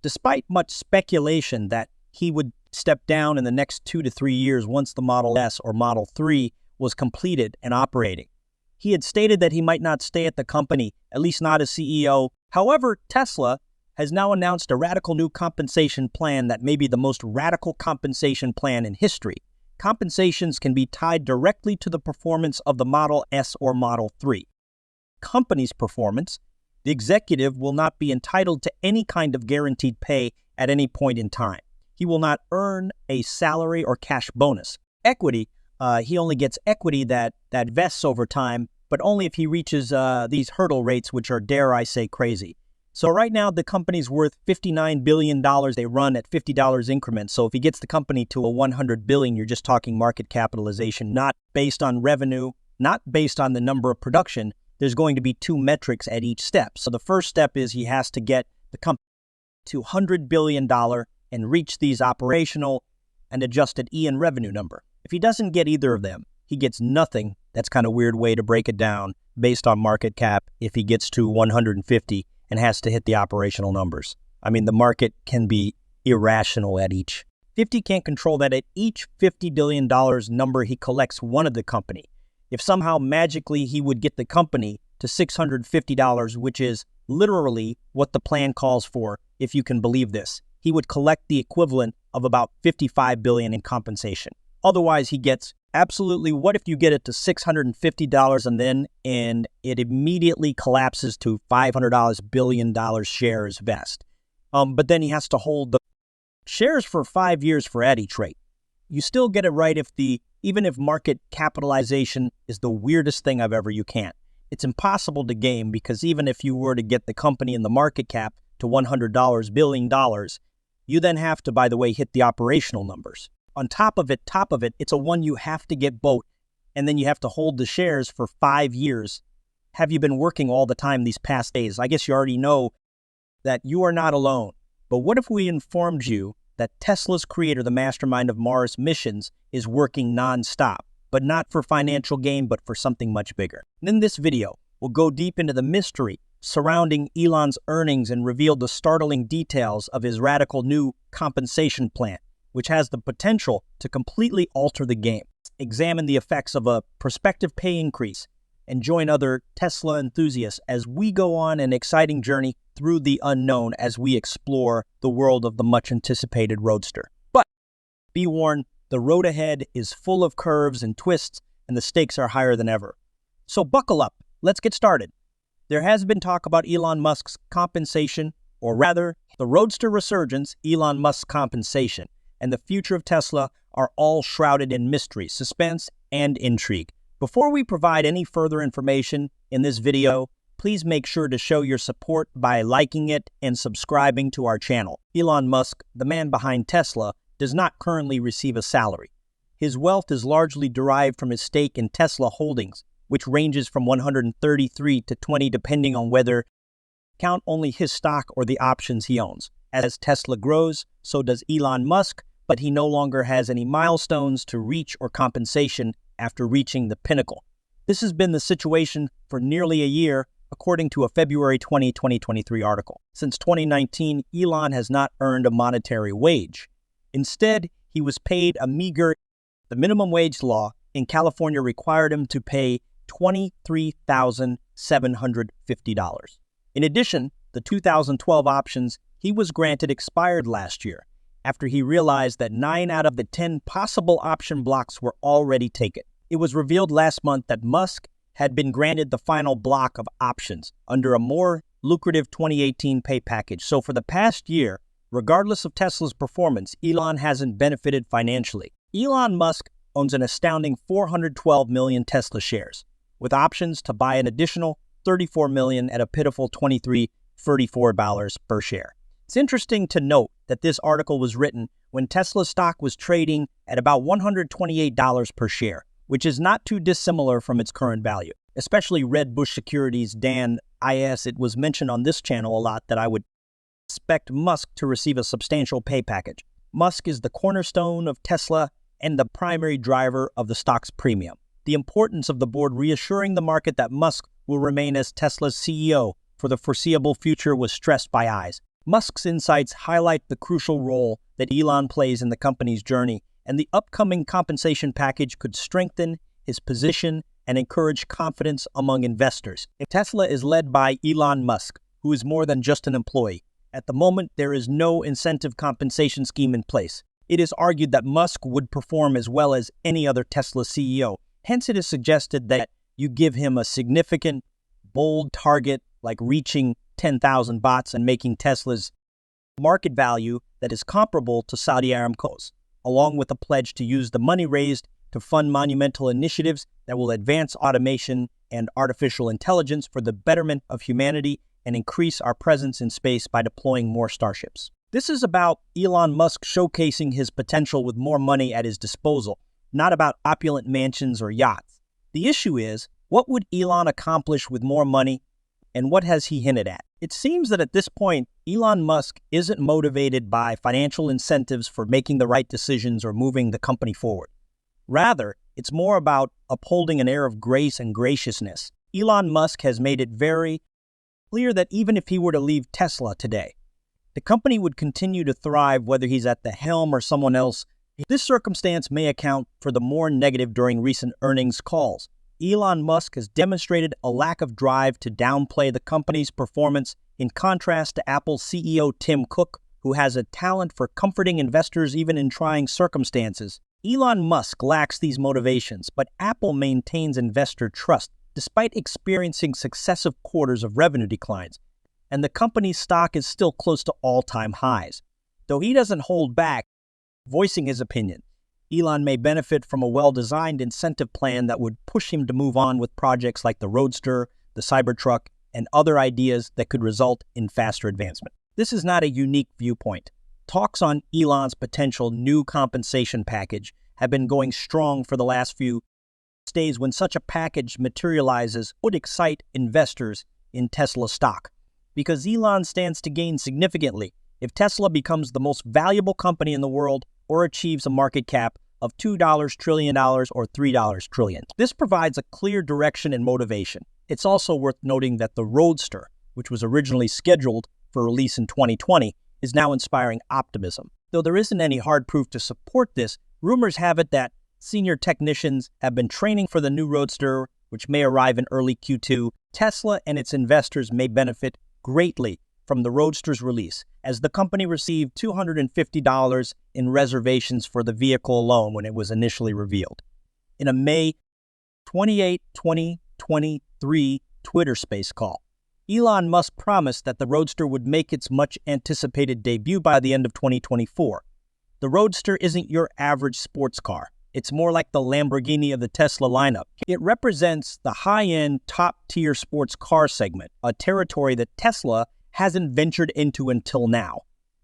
Despite much speculation that he would step down in the next 2 to 3 years once the Model S or Model 3 was completed and operating. He had stated that he might not stay at the company, at least not as CEO. However, Tesla has now announced a radical new compensation plan that may be the most radical compensation plan in history. Compensations can be tied directly to the performance of the Model S or Model 3. Company's performance, the executive will not be entitled to any kind of guaranteed pay at any point in time. He will not earn a salary or cash bonus. Equity, he only gets equity that vests over time, but only if he reaches these hurdle rates, which are, dare I say, crazy. So right now, the company's worth $59 billion. They run at $50 increments. So if he gets the company to a $100 billion, you're just talking market capitalization, not based on revenue, not based on the number of production. There's going to be two metrics at each step. So the first step is he has to get the company to $100 billion and reach these operational and adjusted E and revenue number. If he doesn't get either of them, he gets nothing. That's kind of a weird way to break it down based on market cap if he gets to 150 and has to hit the operational numbers. I mean, the market can be irrational at each. 50 can't control that at each $50 billion number he collects one of the company. If somehow magically he would get the company to $650, which is literally what the plan calls for, if you can believe this, he would collect the equivalent of about $55 billion in compensation. Otherwise, he gets absolutely, what if you get it to $650 and it immediately collapses to $500 billion shares vest? But then he has to hold the shares for 5 years for at each rate. You still get it right even if market capitalization is the weirdest thing you can't. It's impossible to game because even if you were to get the company and the market cap to $100 billion, you then have to, by the way, hit the operational numbers. On top of it, it's a one you have to get both, and then you have to hold the shares for 5 years. Have you been working all the time these past days? I guess you already know that you are not alone. But what if we informed you that Tesla's creator, the mastermind of Mars missions, is working non-stop, but not for financial gain, but for something much bigger? And in this video, we'll go deep into the mystery surrounding Elon's earnings and reveal the startling details of his radical new compensation plan, which has the potential to completely alter the game. Examine the effects of a prospective pay increase and join other Tesla enthusiasts as we go on an exciting journey through the unknown as we explore the world of the much-anticipated Roadster. But be warned, the road ahead is full of curves and twists, and the stakes are higher than ever. So buckle up. Let's get started. There has been talk about Elon Musk's compensation, or rather, the Roadster resurgence, Elon Musk's compensation, and the future of Tesla are all shrouded in mystery, suspense, and intrigue. Before we provide any further information in this video, please make sure to show your support by liking it and subscribing to our channel. Elon Musk, the man behind Tesla, does not currently receive a salary. His wealth is largely derived from his stake in Tesla Holdings, which ranges from 133 to 20 depending on whether count only his stock or the options he owns. As Tesla grows, so does Elon Musk, but he no longer has any milestones to reach or compensation after reaching the pinnacle. This has been the situation for nearly a year, according to a February 2023 article. Since 2019, Elon has not earned a monetary wage. Instead, he was paid a meager. The minimum wage law in California required him to pay $23,750. In addition, the 2012 options he was granted expired last year, after he realized that 9 out of the 10 possible option blocks were already taken. It was revealed last month that Musk had been granted the final block of options under a more lucrative 2018 pay package. So for the past year, regardless of Tesla's performance, Elon hasn't benefited financially. Elon Musk owns an astounding 412 million Tesla shares, with options to buy an additional 34 million at a pitiful $34 per share. It's interesting to note that this article was written when Tesla stock was trading at about $128 per share, which is not too dissimilar from its current value. Especially Redbush Securities' Dan IS, it was mentioned on this channel a lot that I would expect Musk to receive a substantial pay package. Musk is the cornerstone of Tesla and the primary driver of the stock's premium. The importance of the board reassuring the market that Musk will remain as Tesla's CEO for the foreseeable future was stressed by eyes. Musk's insights highlight the crucial role that Elon plays in the company's journey, and the upcoming compensation package could strengthen his position and encourage confidence among investors. Tesla is led by Elon Musk, who is more than just an employee. At the moment, there is no incentive compensation scheme in place. It is argued that Musk would perform as well as any other Tesla CEO. Hence, it is suggested that you give him a significant, bold target like reaching 10,000 bots and making Tesla's market value that is comparable to Saudi Aramco's, along with a pledge to use the money raised to fund monumental initiatives that will advance automation and artificial intelligence for the betterment of humanity and increase our presence in space by deploying more starships. This is about Elon Musk showcasing his potential with more money at his disposal, not about opulent mansions or yachts. The issue is, what would Elon accomplish with more money, and what has he hinted at? It seems that at this point, Elon Musk isn't motivated by financial incentives for making the right decisions or moving the company forward. Rather, it's more about upholding an air of grace and graciousness. Elon Musk has made it very clear that even if he were to leave Tesla today, the company would continue to thrive whether he's at the helm or someone else. This circumstance may account for the more negative during recent earnings calls. Elon Musk has demonstrated a lack of drive to downplay the company's performance, in contrast to Apple CEO Tim Cook, who has a talent for comforting investors even in trying circumstances. Elon Musk lacks these motivations, but Apple maintains investor trust despite experiencing successive quarters of revenue declines, and the company's stock is still close to all-time highs. Though he doesn't hold back voicing his opinion, Elon may benefit from a well-designed incentive plan that would push him to move on with projects like the Roadster, the Cybertruck, and other ideas that could result in faster advancement. This is not a unique viewpoint. Talks on Elon's potential new compensation package have been going strong for the last few days. When such a package materializes, would excite investors in Tesla stock, because Elon stands to gain significantly if Tesla becomes the most valuable company in the world or achieves a market cap of $2 trillion or $3 trillion. This provides a clear direction and motivation. It's also worth noting that the Roadster, which was originally scheduled for release in 2020, is now inspiring optimism. Though there isn't any hard proof to support this, rumors have it that senior technicians have been training for the new Roadster, which may arrive in early Q2. Tesla and its investors may benefit greatly from the Roadster's release, as the company received $250 in reservations for the vehicle alone when it was initially revealed. In a May 28, 2023 Twitter Space call, Elon Musk promised that the Roadster would make its much-anticipated debut by the end of 2024. The Roadster isn't your average sports car. It's more like the Lamborghini of the Tesla lineup. It represents the high-end, top-tier sports car segment, a territory that Tesla hasn't ventured into until now.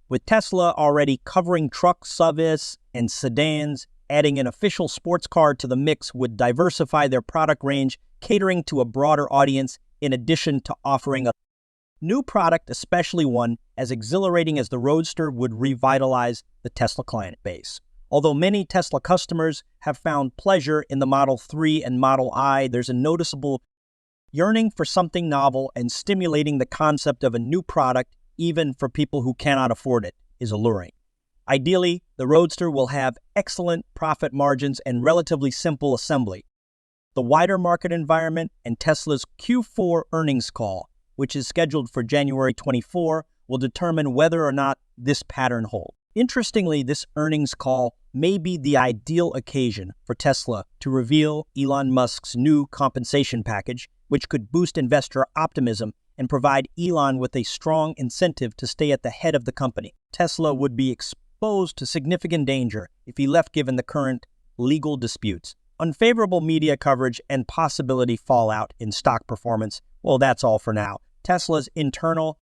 With Tesla already covering trucks, SUVs, and sedans, adding an official sports car to the mix would diversify their product range, catering to a broader audience, in addition to offering a new product, especially one as exhilarating as the Roadster, would revitalize the Tesla client base. Although many Tesla customers have found pleasure in the Model 3 and Model I, there's a noticeable yearning for something novel, and stimulating the concept of a new product, even for people who cannot afford it, is alluring. Ideally, the Roadster will have excellent profit margins and relatively simple assembly. The wider market environment and Tesla's Q4 earnings call, which is scheduled for January 24, will determine whether or not this pattern holds. Interestingly, this earnings call may be the ideal occasion for Tesla to reveal Elon Musk's new compensation package, which could boost investor optimism and provide Elon with a strong incentive to stay at the head of the company. Tesla would be exposed to significant danger if he left, given the current legal disputes, unfavorable media coverage, and possibility fallout in stock performance. Well, that's all for now. Tesla's external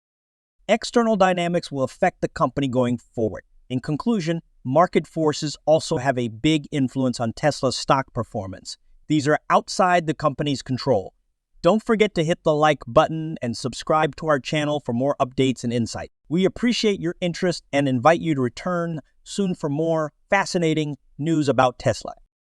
dynamics will affect the company going forward. In conclusion, market forces also have a big influence on Tesla's stock performance. These are outside the company's control. Don't forget to hit the like button and subscribe to our channel for more updates and insight. We appreciate your interest and invite you to return soon for more fascinating news about Tesla.